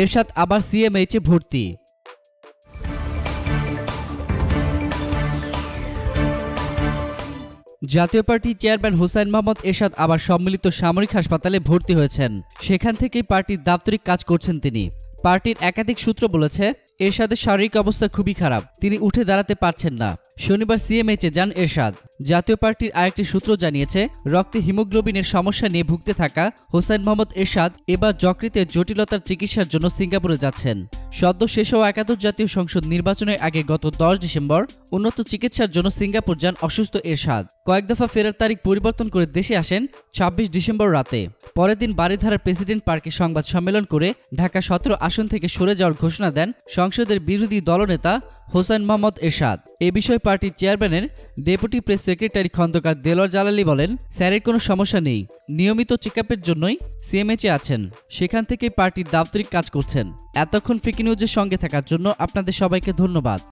এরশাদ আবার সিএমএইচে ভর্তি। জাতীয় পার্টির চেয়ারম্যান হোসাইন মোহাম্মদ এরশাদ আবার সম্মিলিত সামরিক হাসপাতালে ভর্তি হয়েছেন। সেখান থেকেই পার্টির দাপ্তরিক কাজ করছেন তিনি। পার্টির একাধিক সূত্র বলেছে, এরশাদের শারীরিক অবস্থা খুবই খারাপ, তিনি উঠে দাঁড়াতে পারছেন না। শনিবার সিএমএইচে যান এরশাদ। জাতীয় পার্টির আরেকটি সূত্র জানিয়েছে, রক্তে হিমোগ্লোবিনের সমস্যা নিয়ে ভুগতে থাকা হোসাইন মোহাম্মদ এরশাদ এবার যকৃতে জটিলতার চিকিৎসার জন্য সিঙ্গাপুরে যাচ্ছেন। সদ্য শেষ হওয়া একাদশ জাতীয় সংসদ নির্বাচনের আগে গত 10 ডিসেম্বর উন্নত চিকিৎসার জন্য সিঙ্গাপুর যান অসুস্থ এরশাদ। কয়েক দফা ফেরার তারিখ পরিবর্তন করে দেশে আসেন 26 ডিসেম্বর রাতে। পরের দিন বারিধারার প্রেসিডেন্ট পার্কে সংবাদ সম্মেলন করে ঢাকা 17 আসন থেকে সরে যাওয়ার ঘোষণা দেন সংসদের বিরোধী দলনেতা হোসাইন মোহাম্মদ এরশাদ। এ বিষয়ে পার্টির চেয়ারম্যানের deputy press secretary Khandaker Delwar Jalali বলেন, স্যারের কোনো সমস্যা নেই, নিয়মিত চেকআপের জন্যই সিএমএইচে আছেন, সেখান থেকেই পার্টির দাপ্তরিক কাজ করছেন। এতক্ষণ ফ্রিকি নিউজের সঙ্গে থাকার জন্য আপনাদের সবাইকে ধন্যবাদ।